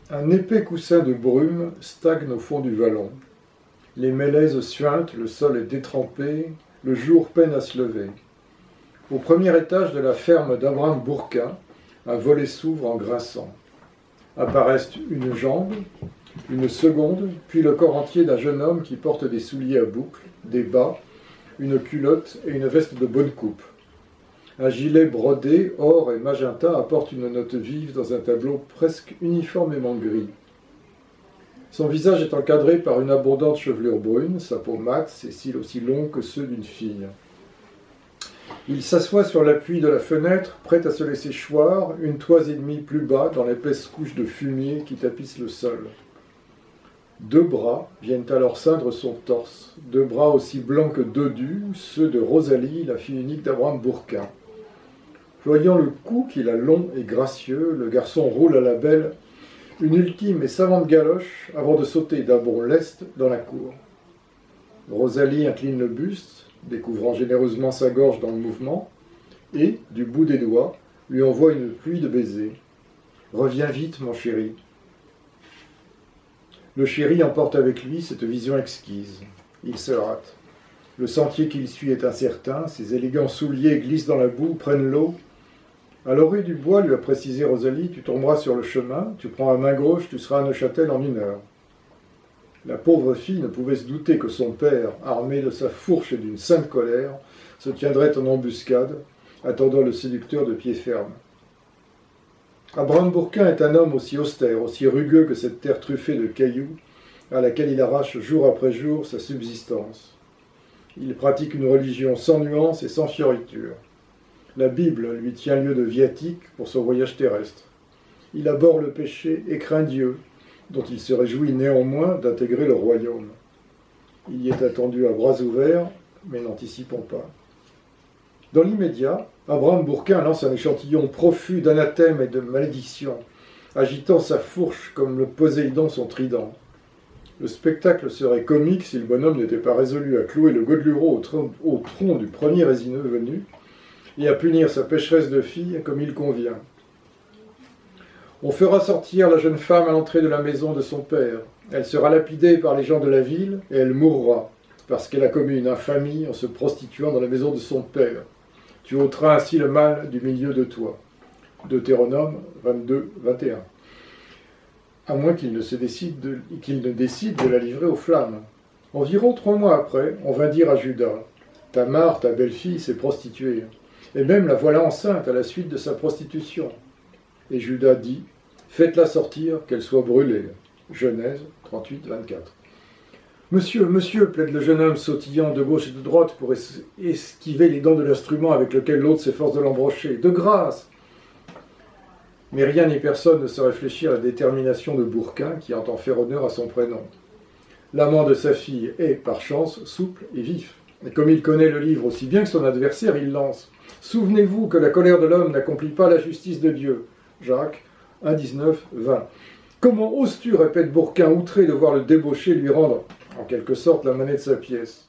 Un épais coussin de brume stagne au fond du vallon. Les mélèzes suintent, le sol est détrempé, le jour peine à se lever. Au premier étage de la ferme d'Abraham Bourquin, un volet s'ouvre en grinçant. Apparaissent une jambe, une seconde, puis le corps entier d'un jeune homme qui porte des souliers à boucles, des bas, une culotte et une veste de bonne coupe. Un gilet brodé, or et magenta apporte une note vive dans un tableau presque uniformément gris. Son visage est encadré par une abondante chevelure brune, sa peau mate, ses cils aussi longs que ceux d'une fille. Il s'assoit sur l'appui de la fenêtre, prêt à se laisser choir, une toise et demie plus bas dans l'épaisse couche de fumier qui tapisse le sol. Deux bras viennent alors ceindre son torse, deux bras aussi blancs que dodus, ceux de Rosalie, la fille unique d'Abraham Bourquin. Ployant le cou qu'il a long et gracieux, le garçon roule à la belle une ultime et savante galoche avant de sauter d'un bond leste dans la cour. Rosalie incline le buste, découvrant généreusement sa gorge dans le mouvement, et, du bout des doigts, lui envoie une pluie de baisers. « Reviens vite, mon chéri. » Le chéri emporte avec lui cette vision exquise. Il se rate. Le sentier qu'il suit est incertain, ses élégants souliers glissent dans la boue, prennent l'eau. À l'orée du bois, lui a précisé Rosalie, tu tomberas sur le chemin, tu prends à main gauche, tu seras à Neuchâtel en 1 heure. La pauvre fille ne pouvait se douter que son père, armé de sa fourche et d'une sainte colère, se tiendrait en embuscade, attendant le séducteur de pied ferme. Abraham Bourquin est un homme aussi austère, aussi rugueux que cette terre truffée de cailloux, à laquelle il arrache jour après jour sa subsistance. Il pratique une religion sans nuance et sans fioriture. La Bible lui tient lieu de viatique pour son voyage terrestre. Il abhorre le péché et craint Dieu, dont il se réjouit néanmoins d'intégrer le royaume. Il y est attendu à bras ouverts, mais n'anticipons pas. Dans l'immédiat, Abraham Bourquin lance un échantillon profus d'anathèmes et de malédictions, agitant sa fourche comme le Poséidon son trident. Le spectacle serait comique si le bonhomme n'était pas résolu à clouer le godelureau au tronc du premier résineux venu et à punir sa pécheresse de fille comme il convient. On fera sortir la jeune femme à l'entrée de la maison de son père. Elle sera lapidée par les gens de la ville et elle mourra, parce qu'elle a commis une infamie en se prostituant dans la maison de son père. Tu ôteras ainsi le mal du milieu de toi. Deutéronome 22, 21. À moins qu'il ne décide de la livrer aux flammes. Environ 3 mois après, on vint dire à Judas, « Tamar, ta belle-fille, s'est prostituée, et même la voilà enceinte à la suite de sa prostitution. » Et Judas dit, « Faites-la sortir, qu'elle soit brûlée. » Genèse 38, 24. « Monsieur, monsieur, plaide le jeune homme sautillant de gauche et de droite pour esquiver les dents de l'instrument avec lequel l'autre s'efforce de l'embrocher. De grâce !» Mais rien ni personne ne se réfléchit à la détermination de Bourquin qui entend faire honneur à son prénom. L'amant de sa fille est, par chance, souple et vif. Et comme il connaît le livre aussi bien que son adversaire, il lance « Souvenez-vous que la colère de l'homme n'accomplit pas la justice de Dieu. » Jacques 1, 19, 20. Comment oses-tu, répète Bourquin, outré de voir le débauché lui rendre, en quelque sorte, la monnaie de sa pièce.